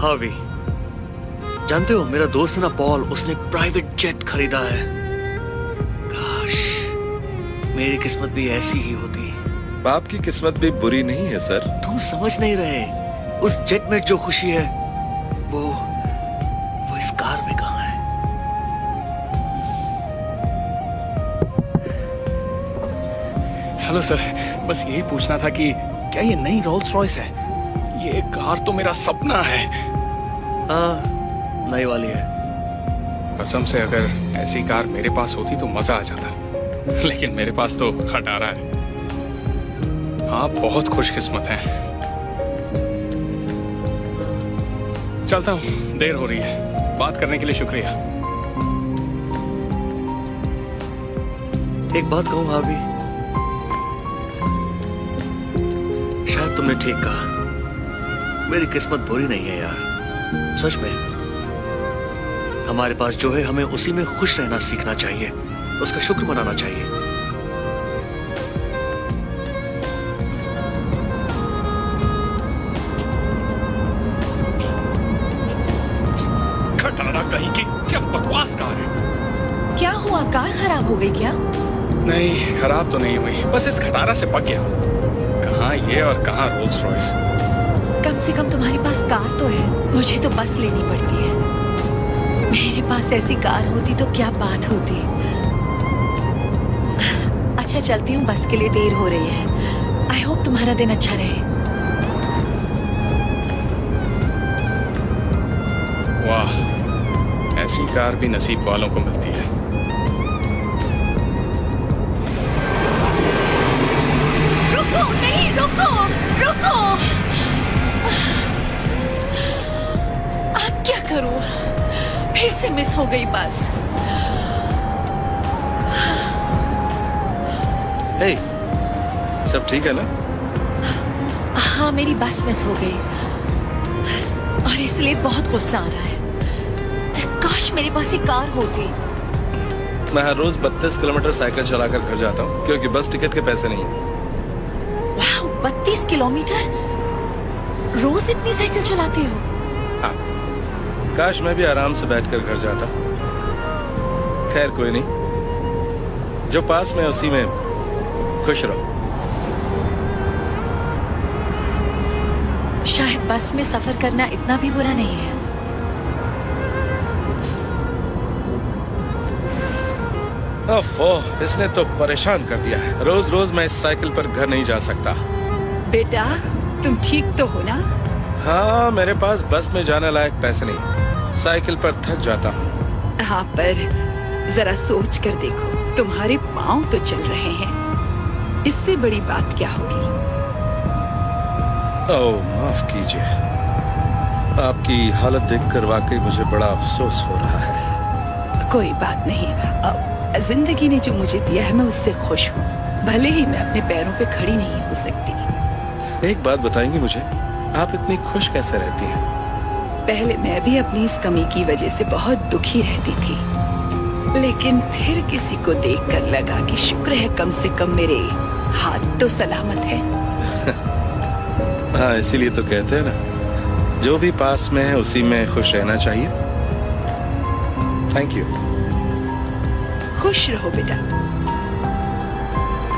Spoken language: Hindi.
हावी, जानते हो मेरा दोस्त है ना पॉल, उसने एक प्राइवेट जेट खरीदा है। काश मेरी किस्मत भी ऐसी ही होती। आपकी किस्मत भी बुरी नहीं है सर। तुम समझ नहीं रहे, उस जेट में जो खुशी है वो इस कार में कहाँ है। हेलो सर, बस यही पूछना था कि क्या ये नई रोल्स रॉयस है? ये कार तो मेरा सपना है। हाँ, नई वाली है। कसम से अगर ऐसी कार मेरे पास होती तो मजा आ जाता, लेकिन मेरे पास तो खटारा है। आप बहुत खुशकिस्मत हैं। चलता हूँ, देर हो रही है। बात करने के लिए शुक्रिया। एक बात कहूँ हावी, शायद तुमने ठीक कहा, मेरी किस्मत बुरी नहीं है यार। सच में हमारे पास जो है हमें उसी में खुश रहना सीखना चाहिए, उसका शुक्र मनाना चाहिए। खटारा कहीं की, क्या बकवास कार है। क्या हुआ, कार खराब हो गई क्या? नहीं, खराब तो नहीं हुई, बस इस खटारा से पक गया। कहाँ ये और कहाँ रोल्स रॉयस। कम से कम तुम्हारे पास कार तो है, मुझे तो बस लेनी पड़ती है। मेरे पास ऐसी कार होती तो क्या बात होती। अच्छा चलती हूँ, बस के लिए देर हो रही है। आई होप तुम्हारा दिन अच्छा रहे। वाह, ऐसी कार भी नसीब वालों को मिलती है। रुको, नहीं रुको, रुको। अब क्या करूं? फिर से मिस हो गई बस। हे, सब ठीक है ना? हाँ, मेरी बस मिस हो गई और इसलिए बहुत गुस्सा आ रहा है। काश मेरे पास एक कार होती। मैं हर रोज 32 किलोमीटर साइकिल चलाकर घर जाता हूँ क्योंकि बस टिकट के पैसे नहीं है। वाह, 32 किलोमीटर रोज इतनी साइकिल चलाते हो? हाँ, काश मैं भी आराम से बैठकर घर जाता। खैर कोई नहीं, जो पास में उसी में खुश रहो। शायद बस में सफर करना इतना भी बुरा नहीं है। ओफो, इसने तो परेशान कर दिया है। रोज रोज मैं इस साइकिल पर घर नहीं जा सकता। बेटा, तुम ठीक तो हो ना? हाँ, मेरे पास बस में जाने लायक पैसे नहीं, साइकिल पर थक जाता हूँ। हाँ, पर जरा सोच कर देखो, तुम्हारे पाँव तो चल रहे हैं, इससे बड़ी बात क्या होगी? ओह, माफ कीजिए, आपकी हालत देखकर वाकई मुझे बड़ा अफसोस हो रहा है। कोई बात नहीं, अब जिंदगी ने जो मुझे दिया है मैं उससे खुश हूँ, भले ही मैं अपने पैरों पे खड़ी नहीं हो सकती। एक बात बताएंगी मुझे, आप इतनी खुश कैसे रहती हैं? पहले मैं भी अपनी इस कमी की वजह से बहुत दुखी रहती थी, लेकिन फिर किसी को देखकर लगा कि शुक्र है कम से कम मेरे हाथ तो सलामत है। हाँ, इसीलिए तो कहते हैं ना, जो भी पास में है उसी में खुश रहना चाहिए। Thank you. खुश रहो बेटा।